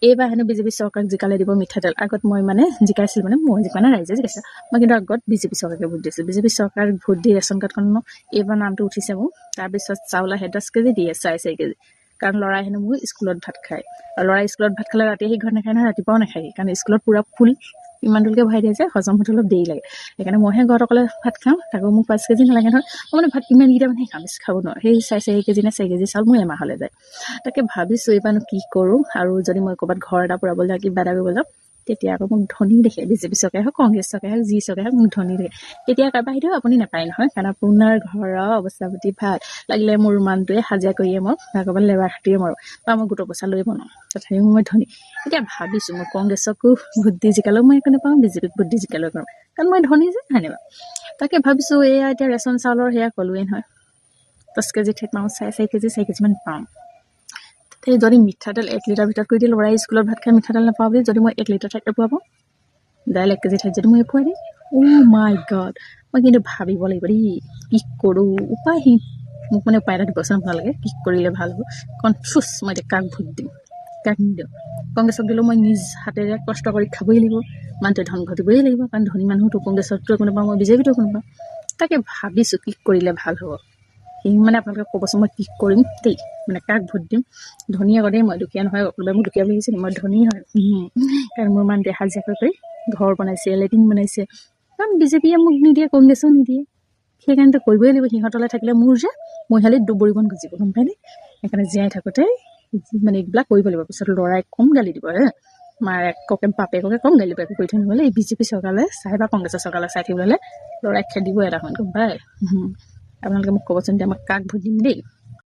এইবাৰ হেনো বিজেপি চৰকাৰক জিকালে দিব মিঠাতেল। আগত মই মানে জিকাইছিলোঁ, মানে মই জিকা নাই, ৰাইজে জিকাইছে। মই কিন্তু আগত বিজেপি চৰকাৰকে ভোট দিছিলোঁ। বিজেপি চৰকাৰক ভোট দি ৰেচন কাৰ্ডখন এইবাৰ নামটো উঠিছে মোৰ। তাৰপিছত চাউল আহে 10 কেজি, দিয়ে 4.4 কেজি। কাৰণ ল'ৰাই হেনো মোৰ স্কুলত ভাত খায়, আৰু ল'ৰাই স্কুলত ভাত খালে ৰাতি আহি ঘৰত নাখায় নহয়, ৰাতিপুৱাও নাখায়, কাৰণ স্কুলত পূৰা ফুল ইমান দূৰকৈ ভৰাই দিয়ে যে হজম হওঁতে অলপ দেৰি লাগে। সেইকাৰণে মইহে ঘৰত অকলে ভাত খাওঁ, তাকো মোক 5 কেজি নালাগে নহয়। মই মানে ভাত ইমানকেইটা মানে খাম, বেছি খাব নোৱাৰোঁ। সেই 4.4 কেজি নে 4 কেজি চাউল মোৰ এমাহলৈ যায়। তাকে ভাবিছোঁ এইবাৰনো কি কৰোঁ, আৰু যদি মই ক'ৰবাত ঘৰ এটা পুৰাবলৈ যাওঁ, কিবা এটা কৰিব যাওঁ, তেতিয়া আকৌ মোক ধনী দেখে। বিজেপি চৰকাৰে হওক, কংগ্ৰেছ চৰকাৰে হওক, যি চৰকাৰে হওক, মোক ধনী দেখে। তেতিয়া কাৰোবাৰ সেইটো আপুনি নাপায় নহয়, কাৰণ আপোনাৰ ঘৰৰ অৱস্থা পাতি ভাল। লাগিলে মোৰ মানুহটোৱে হাজিৰা কৰিয়ে মৰক, বা ক'ৰবাত লেবাৰ খাটিয়ে মৰক, বা মই গোটৰ পইচা লৈ বনাওঁ, তথাপিও মই ধনী। এতিয়া ভাবিছোঁ মই কংগ্ৰেছকো ভোট দি জিকালেও মই একো নাপাওঁ, বিজেপিক ভোট দি জিকালেও পাওঁ, কাৰণ মই ধনী যে, হয়নে বাৰু? তাকে ভাবিছোঁ এয়া এতিয়া ৰেচন চাউলৰ সেয়া ক'লোৱেই নহয়, 10 কেজি ঠেক পাওঁ, 4.4 কেজি 4 কেজিমান পাওঁ। তাতে যদি মিঠাতেল 1 লিটাৰ ভিতৰত কৰি দিয়ে, ল'ৰাই স্কুলত ভাত খাই মিঠাতেল নাপাওঁ বুলি, যদি মই 1 লিটাৰ ঠাইত এপোৱা পাওঁ, ডাইৰেক্ট 1 কেজি ঠাইত যদি মই এপোৱা দিওঁ, মাই গড, মই কিন্তু ভাবিব লাগিব দেই, কি কৰোঁ। উপায়হীন, মোক মানে উপায় এটা দিবচোন আপোনালোকে, কি কৰিলে ভাল হ'ব। কনফিউজ মই এতিয়া কাক ভোট দিম, কাক নিদিওঁ। কংগ্ৰেছক দিলেও মই নিজ হাতেৰে কষ্ট কৰি খাবই লাগিব, মানুহটোৱে ধন ঘটিবই লাগিব, কাৰণ ধনী মানুহতো কংগ্ৰেছতো একো নাপাওঁ, মই বিজেপিতো একো নাপাওঁ। তাকে ভাবিছোঁ কি কৰিলে ভাল হ'ব। সেই মানে আপোনালোকে ক'বচোন মই কি কৰিম দেই, মানে কাক ভোট দিম। ধনী আকৌ দেই, মই দুখীয়া নহয়। কোনোবাই মোক দুখীয়া বুলি ভাবিছে, মই ধনী হয়। কাৰণ মোৰ মানুহটোৱে হাজিৰা কৰি ঘৰ বনাইছে, লেট্ৰিন বনাইছে, কাৰণ বিজেপিয়ে মোক নিদিয়ে, কংগ্ৰেছেও নিদিয়ে। সেইকাৰণেতো কৰিবই লাগিব, সিহঁতলৈ থাকিলে মোৰ যে মহিয়ালিত দুবৰি বন গুজিব, গম পায়নে? সেইকাৰণে জীয়াই থাকোঁতে মানে এইবিলাক কৰিব লাগিব। পিছত ল'ৰাই কম গালি দিব, মায়েককে বাপেককে কম গালি দিব, একো কৰি থৈ নহ'লে। এই বিজেপি চৰকাৰলৈ চাই বা কংগ্ৰেছৰ চৰকাৰলৈ চাই থাকিবলৈ হ'লে ল'ৰাই খেদিব এটা সময়ত, গম পায়? আপোনালোকে মোক ক'বচোন এতিয়া মই কাক ভোট দিম দেই।